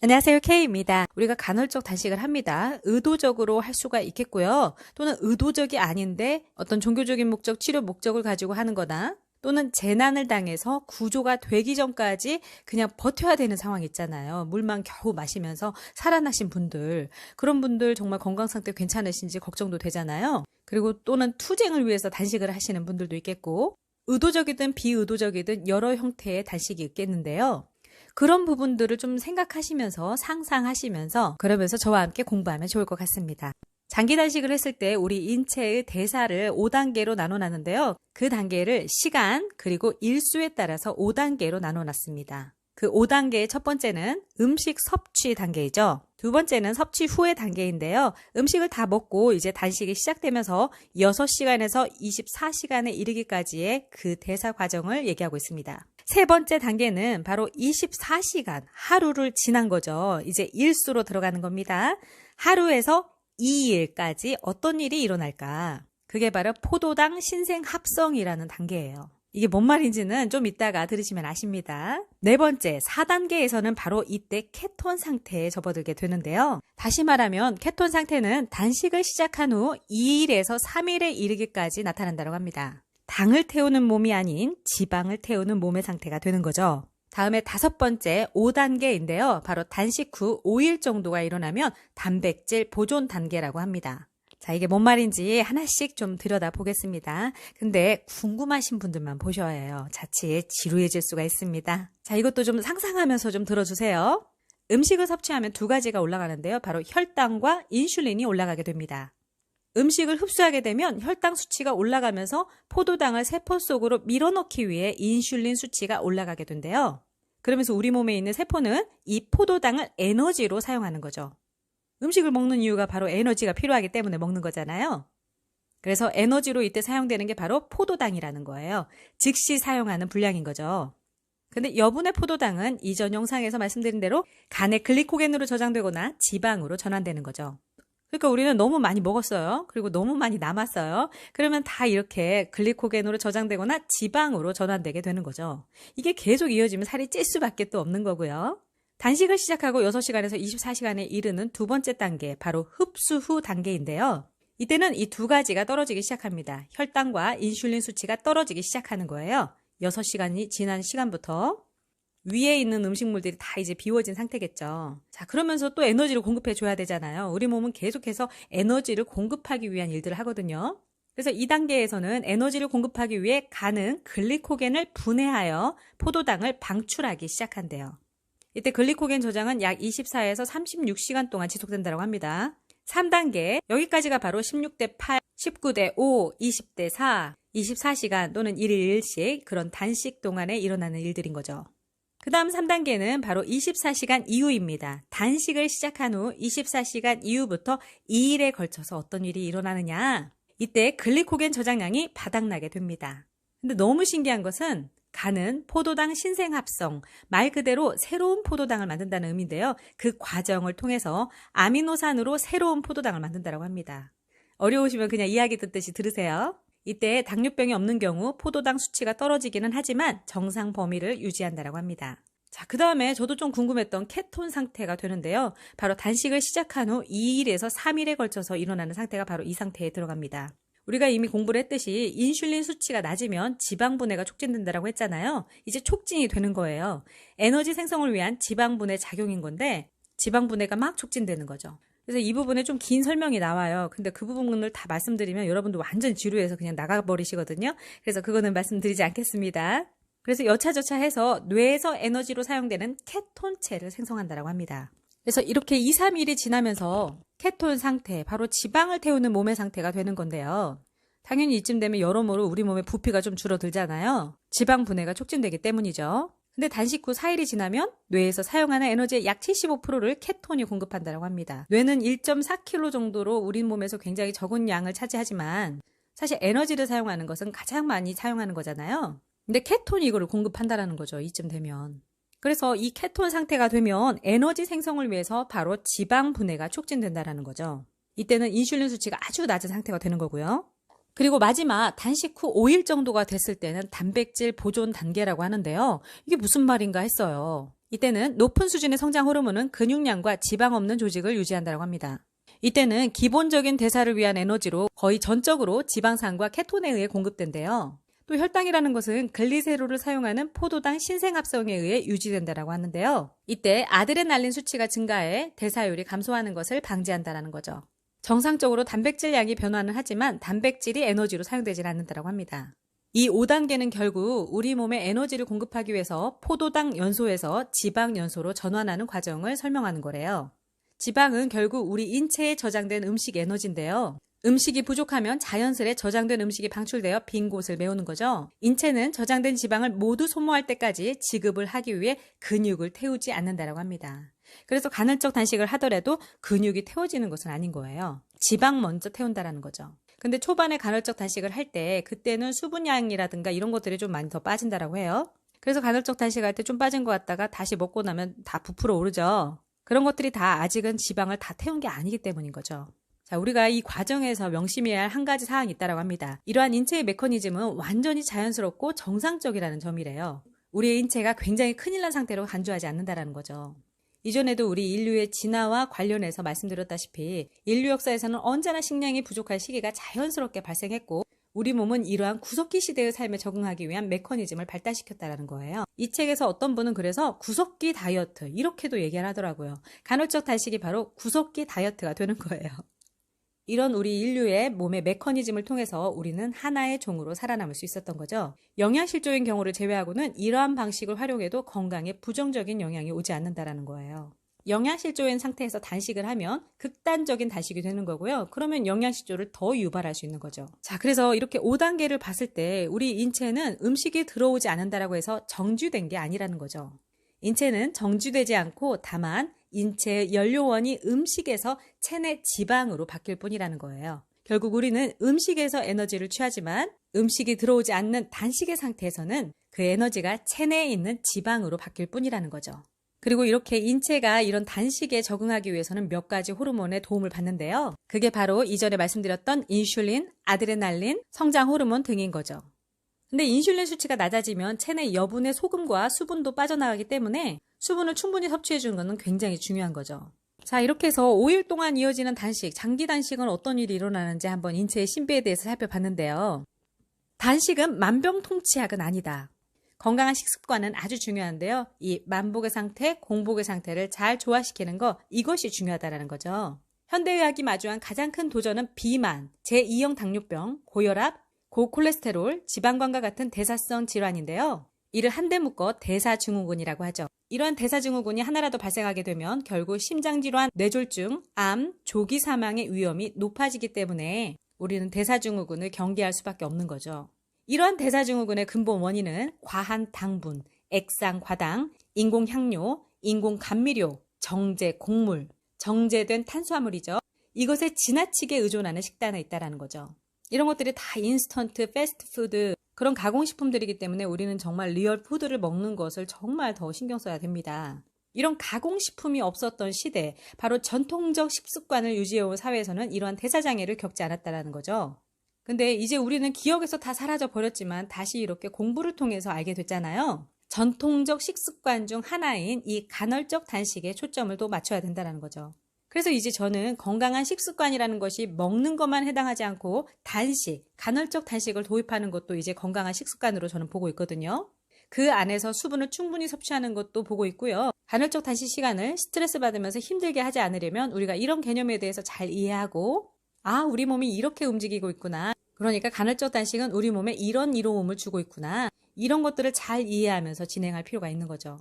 안녕하세요, K입니다. 우리가 간헐적 단식을 합니다. 의도적으로 할 수가 있겠고요. 또는 의도적이 아닌데 어떤 종교적인 목적, 치료 목적을 가지고 하는 거나 또는 재난을 당해서 구조가 되기 전까지 그냥 버텨야 되는 상황이 있잖아요. 물만 겨우 마시면서 살아나신 분들, 그런 분들 정말 건강 상태 괜찮으신지 걱정도 되잖아요. 그리고 또는 투쟁을 위해서 단식을 하시는 분들도 있겠고, 의도적이든 비의도적이든 여러 형태의 단식이 있겠는데요. 그런 부분들을 좀 생각하시면서 상상하시면서 그러면서 저와 함께 공부하면 좋을 것 같습니다. 장기 단식을 했을 때 우리 인체의 대사를 5단계로 나눠놨는데요. 그 단계를 시간 그리고 일수에 따라서 5단계로 나눠놨습니다. 그 5단계의 첫 번째는 음식 섭취 단계이죠. 두 번째는 섭취 후의 단계인데요. 음식을 다 먹고 이제 단식이 시작되면서 6시간에서 24시간에 이르기까지의 그 대사 과정을 얘기하고 있습니다. 세 번째 단계는 바로 24시간, 하루를 지난 거죠. 이제 일수로 들어가는 겁니다. 하루에서 2일까지 어떤 일이 일어날까? 그게 바로 포도당 신생합성이라는 단계예요. 이게 뭔 말인지는 좀 이따가 들으시면 아십니다. 네 번째, 4단계에서는 바로 이때 케톤 상태에 접어들게 되는데요. 다시 말하면 케톤 상태는 단식을 시작한 후 2일에서 3일에 이르기까지 나타난다고 합니다. 당을 태우는 몸이 아닌 지방을 태우는 몸의 상태가 되는 거죠. 다음에 5번째 5단계인데요. 바로 단식 후 5일 정도가 일어나면 단백질 보존 단계라고 합니다. 자, 이게 뭔 말인지 하나씩 좀 들여다보겠습니다. 근데 궁금하신 분들만 보셔야 해요. 자칫 지루해질 수가 있습니다. 자, 이것도 좀 상상하면서 좀 들어주세요. 음식을 섭취하면 두 가지가 올라가는데요. 바로 혈당과 인슐린이 올라가게 됩니다. 음식을 흡수하게 되면 혈당 수치가 올라가면서 포도당을 세포 속으로 밀어넣기 위해 인슐린 수치가 올라가게 된대요. 그러면서 우리 몸에 있는 세포는 이 포도당을 에너지로 사용하는 거죠. 음식을 먹는 이유가 바로 에너지가 필요하기 때문에 먹는 거잖아요. 그래서 에너지로 이때 사용되는 게 바로 포도당이라는 거예요. 즉시 사용하는 분량인 거죠. 근데 여분의 포도당은 이전 영상에서 말씀드린 대로 간의 글리코겐으로 저장되거나 지방으로 전환되는 거죠. 그러니까 우리는 너무 많이 먹었어요. 그리고 너무 많이 남았어요. 그러면 다 이렇게 글리코겐으로 저장되거나 지방으로 전환되게 되는 거죠. 이게 계속 이어지면 살이 찔 수밖에 또 없는 거고요. 단식을 시작하고 6시간에서 24시간에 이르는 두 번째 단계, 바로 흡수 후 단계인데요. 이때는 이 두 가지가 떨어지기 시작합니다. 혈당과 인슐린 수치가 떨어지기 시작하는 거예요. 6시간이 지난 시간부터. 위에 있는 음식물들이 다 이제 비워진 상태겠죠. 자, 그러면서 또 에너지를 공급해 줘야 되잖아요. 우리 몸은 계속해서 에너지를 공급하기 위한 일들을 하거든요. 그래서 이 단계에서는 에너지를 공급하기 위해 간은 글리코겐을 분해하여 포도당을 방출하기 시작한대요. 이때 글리코겐 저장은 약 24에서 36시간 동안 지속된다고 합니다. 3단계, 여기까지가 바로 16대 8, 19대 5, 20대 4, 24시간 또는 1일 1식 그런 단식 동안에 일어나는 일들인 거죠. 그 다음 3단계는 바로 24시간 이후입니다. 단식을 시작한 후 24시간 이후부터 2일에 걸쳐서 어떤 일이 일어나느냐. 이때 글리코겐 저장량이 바닥나게 됩니다. 근데 너무 신기한 것은 간은 포도당 신생합성, 말 그대로 새로운 포도당을 만든다는 의미인데요. 그 과정을 통해서 아미노산으로 새로운 포도당을 만든다고 합니다. 어려우시면 그냥 이야기 듣듯이 들으세요. 이때 당뇨병이 없는 경우 포도당 수치가 떨어지기는 하지만 정상 범위를 유지한다고 합니다. 자, 그 다음에 저도 좀 궁금했던 케톤 상태가 되는데요. 바로 단식을 시작한 후 2일에서 3일에 걸쳐서 일어나는 상태가 바로 이 상태에 들어갑니다. 우리가 이미 공부를 했듯이 인슐린 수치가 낮으면 지방 분해가 촉진된다고 했잖아요. 이제 촉진이 되는 거예요. 에너지 생성을 위한 지방 분해 작용인 건데 지방 분해가 막 촉진되는 거죠. 그래서 이 부분에 좀 긴 설명이 나와요. 근데 그 부분을 다 말씀드리면 여러분도 완전 지루해서 그냥 나가버리시거든요. 그래서 그거는 말씀드리지 않겠습니다. 그래서 여차저차해서 뇌에서 에너지로 사용되는 케톤체를 생성한다고 합니다. 그래서 이렇게 2, 3일이 지나면서 케톤 상태, 바로 지방을 태우는 몸의 상태가 되는 건데요. 당연히 이쯤 되면 여러모로 우리 몸의 부피가 좀 줄어들잖아요. 지방 분해가 촉진되기 때문이죠. 근데 단식 후 4일이 지나면 뇌에서 사용하는 에너지의 약 75%를 케톤이 공급한다고 합니다. 뇌는 1.4kg 정도로 우리 몸에서 굉장히 적은 양을 차지하지만 사실 에너지를 사용하는 것은 가장 많이 사용하는 거잖아요. 근데 케톤이 이거를 공급한다는 거죠. 이쯤 되면. 그래서 이 케톤 상태가 되면 에너지 생성을 위해서 바로 지방 분해가 촉진된다는 거죠. 이때는 인슐린 수치가 아주 낮은 상태가 되는 거고요. 그리고 마지막 단식 후 5일 정도가 됐을 때는 단백질 보존 단계라고 하는데요. 이게 무슨 말인가 했어요. 이때는 높은 수준의 성장 호르몬은 근육량과 지방 없는 조직을 유지한다고 합니다. 이때는 기본적인 대사를 위한 에너지로 거의 전적으로 지방산과 케톤에 의해 공급된대요. 또 혈당이라는 것은 글리세롤을 사용하는 포도당 신생합성에 의해 유지된다고 하는데요. 이때 아드레날린 수치가 증가해 대사율이 감소하는 것을 방지한다는 거죠. 정상적으로 단백질 양이 변화는 하지만 단백질이 에너지로 사용되지 않는다고 합니다. 이 5단계는 결국 우리 몸에 에너지를 공급하기 위해서 포도당 연소에서 지방 연소로 전환하는 과정을 설명하는 거래요. 지방은 결국 우리 인체에 저장된 음식 에너지인데요. 음식이 부족하면 자연스레 저장된 음식이 방출되어 빈 곳을 메우는 거죠. 인체는 저장된 지방을 모두 소모할 때까지 지급을 하기 위해 근육을 태우지 않는다고 합니다. 그래서 간헐적 단식을 하더라도 근육이 태워지는 것은 아닌 거예요. 지방 먼저 태운다는 거죠. 근데 초반에 간헐적 단식을 할 때 그때는 수분량이라든가 이런 것들이 좀 많이 더 빠진다고 해요. 그래서 간헐적 단식할 때 좀 빠진 것 같다가 다시 먹고 나면 다 부풀어 오르죠. 그런 것들이 다 아직은 지방을 다 태운 게 아니기 때문인 거죠. 자, 우리가 이 과정에서 명심해야 할 한 가지 사항이 있다고 합니다. 이러한 인체의 메커니즘은 완전히 자연스럽고 정상적이라는 점이래요. 우리의 인체가 굉장히 큰일 난 상태로 간주하지 않는다는 거죠. 이전에도 우리 인류의 진화와 관련해서 말씀드렸다시피 인류 역사에서는 언제나 식량이 부족할 시기가 자연스럽게 발생했고 우리 몸은 이러한 구석기 시대의 삶에 적응하기 위한 메커니즘을 발달시켰다는 거예요. 이 책에서 어떤 분은 그래서 구석기 다이어트 이렇게도 얘기를 하더라고요. 간헐적 단식이 바로 구석기 다이어트가 되는 거예요. 이런 우리 인류의 몸의 메커니즘을 통해서 우리는 하나의 종으로 살아남을 수 있었던 거죠. 영양실조인 경우를 제외하고는 이러한 방식을 활용해도 건강에 부정적인 영향이 오지 않는다는 거예요. 영양실조인 상태에서 단식을 하면 극단적인 단식이 되는 거고요. 그러면 영양실조를 더 유발할 수 있는 거죠. 자, 그래서 이렇게 5단계를 봤을 때 우리 인체는 음식이 들어오지 않는다고 해서 정지된 게 아니라는 거죠. 인체는 정지되지 않고 다만 인체의 연료원이 음식에서 체내 지방으로 바뀔 뿐이라는 거예요. 결국 우리는 음식에서 에너지를 취하지만 음식이 들어오지 않는 단식의 상태에서는 그 에너지가 체내에 있는 지방으로 바뀔 뿐이라는 거죠. 그리고 이렇게 인체가 이런 단식에 적응하기 위해서는 몇 가지 호르몬의 도움을 받는데요. 그게 바로 이전에 말씀드렸던 인슐린, 아드레날린, 성장 호르몬 등인 거죠. 근데 인슐린 수치가 낮아지면 체내 여분의 소금과 수분도 빠져나가기 때문에 수분을 충분히 섭취해 주는 것은 굉장히 중요한 거죠. 자, 이렇게 해서 5일 동안 이어지는 단식, 장기 단식은 어떤 일이 일어나는지 한번 인체의 신비에 대해서 살펴봤는데요. 단식은 만병통치약은 아니다. 건강한 식습관은 아주 중요한데요. 이 만복의 상태, 공복의 상태를 잘 조화시키는 거, 이것이 중요하다는 거죠. 현대의학이 마주한 가장 큰 도전은 비만, 제2형 당뇨병, 고혈압, 고콜레스테롤, 지방간과 같은 대사성 질환인데요. 이를 한데 묶어 대사증후군이라고 하죠. 이러한 대사증후군이 하나라도 발생하게 되면 결국 심장질환, 뇌졸중, 암, 조기 사망의 위험이 높아지기 때문에 우리는 대사증후군을 경계할 수밖에 없는 거죠. 이러한 대사증후군의 근본 원인은 과한 당분, 액상 과당, 인공향료, 인공감미료, 정제 곡물, 정제된 탄수화물이죠. 이것에 지나치게 의존하는 식단에 있다는 거죠. 이런 것들이 다 인스턴트, 패스트푸드 그런 가공식품들이기 때문에 우리는 정말 리얼 푸드를 먹는 것을 정말 더 신경 써야 됩니다. 이런 가공식품이 없었던 시대, 바로 전통적 식습관을 유지해온 사회에서는 이러한 대사장애를 겪지 않았다는 거죠. 근데 이제 우리는 기억에서 다 사라져 버렸지만 다시 이렇게 공부를 통해서 알게 됐잖아요. 전통적 식습관 중 하나인 이 간헐적 단식에 초점을 또 맞춰야 된다는 거죠. 그래서 이제 저는 건강한 식습관이라는 것이 먹는 것만 해당하지 않고 단식, 간헐적 단식을 도입하는 것도 이제 건강한 식습관으로 저는 보고 있거든요. 그 안에서 수분을 충분히 섭취하는 것도 보고 있고요. 간헐적 단식 시간을 스트레스 받으면서 힘들게 하지 않으려면 우리가 이런 개념에 대해서 잘 이해하고 우리 몸이 이렇게 움직이고 있구나. 그러니까 간헐적 단식은 우리 몸에 이런 이로움을 주고 있구나. 이런 것들을 잘 이해하면서 진행할 필요가 있는 거죠.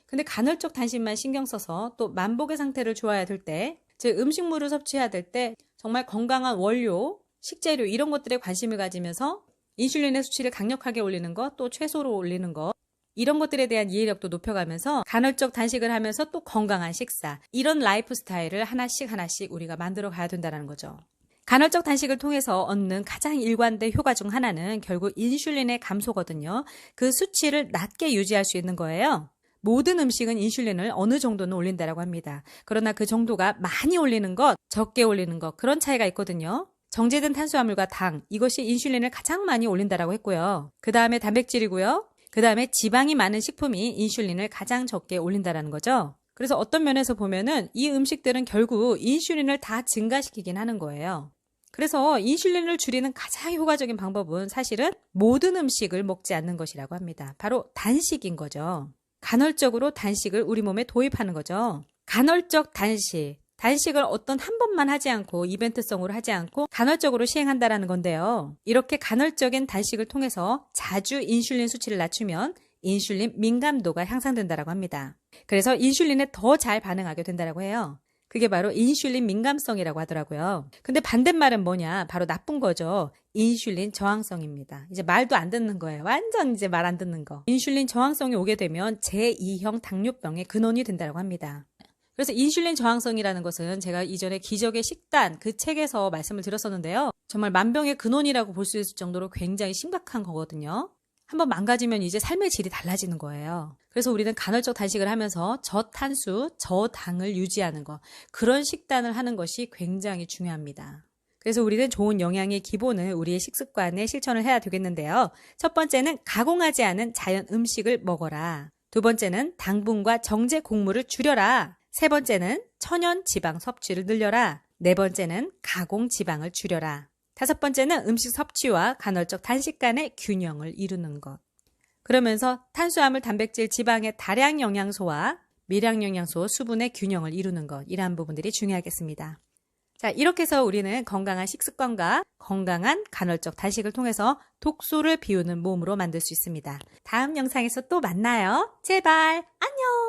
근데 간헐적 단식만 신경 써서 또 만복의 상태를 좋아야 될 때, 즉 음식물을 섭취해야 될 때 정말 건강한 원료, 식재료 이런 것들에 관심을 가지면서 인슐린의 수치를 강력하게 올리는 것, 또 최소로 올리는 것 이런 것들에 대한 이해력도 높여가면서 간헐적 단식을 하면서 또 건강한 식사 이런 라이프 스타일을 하나씩 우리가 만들어 가야 된다는 거죠. 간헐적 단식을 통해서 얻는 가장 일관된 효과 중 하나는 결국 인슐린의 감소거든요. 그 수치를 낮게 유지할 수 있는 거예요. 모든 음식은 인슐린을 어느 정도는 올린다고 합니다. 그러나 그 정도가 많이 올리는 것, 적게 올리는 것 그런 차이가 있거든요. 정제된 탄수화물과 당, 이것이 인슐린을 가장 많이 올린다라고 했고요. 그 다음에 단백질이고요. 그 다음에 지방이 많은 식품이 인슐린을 가장 적게 올린다라는 거죠. 그래서 어떤 면에서 보면은 이 음식들은 결국 인슐린을 다 증가시키긴 하는 거예요. 그래서 인슐린을 줄이는 가장 효과적인 방법은 사실은 모든 음식을 먹지 않는 것이라고 합니다. 바로 단식인 거죠. 간헐적으로 단식을 우리 몸에 도입하는 거죠. 간헐적 단식. 단식을 어떤 한 번만 하지 않고 이벤트성으로 하지 않고 간헐적으로 시행한다라는 건데요. 이렇게 간헐적인 단식을 통해서 자주 인슐린 수치를 낮추면 인슐린 민감도가 향상된다라고 합니다. 그래서 인슐린에 더 잘 반응하게 된다라고 해요. 그게 바로 인슐린 민감성이라고 하더라고요. 근데 반대말은 뭐냐? 바로 나쁜 거죠. 인슐린 저항성입니다. 이제 말도 안 듣는 거예요. 완전 이제 말 안 듣는 거. 인슐린 저항성이 오게 되면 제2형 당뇨병의 근원이 된다고 합니다. 그래서 인슐린 저항성이라는 것은 제가 이전에 기적의 식단 그 책에서 말씀을 드렸었는데요. 정말 만병의 근원이라고 볼 수 있을 정도로 굉장히 심각한 거거든요. 한번 망가지면 이제 삶의 질이 달라지는 거예요. 그래서 우리는 간헐적 단식을 하면서 저탄수, 저당을 유지하는 것, 그런 식단을 하는 것이 굉장히 중요합니다. 그래서 우리는 좋은 영양의 기본을 우리의 식습관에 실천을 해야 되겠는데요. 첫 번째는 가공하지 않은 자연 음식을 먹어라. 두 번째는 당분과 정제 곡물을 줄여라. 세 번째는 천연 지방 섭취를 늘려라. 네 번째는 가공 지방을 줄여라. 다섯 번째는 음식 섭취와 간헐적 단식 간의 균형을 이루는 것. 그러면서 탄수화물, 단백질, 지방의 다량 영양소와 미량 영양소, 수분의 균형을 이루는 것. 이러한 부분들이 중요하겠습니다. 자, 이렇게 해서 우리는 건강한 식습관과 건강한 간헐적 단식을 통해서 독소를 비우는 몸으로 만들 수 있습니다. 다음 영상에서 또 만나요. 제발 안녕.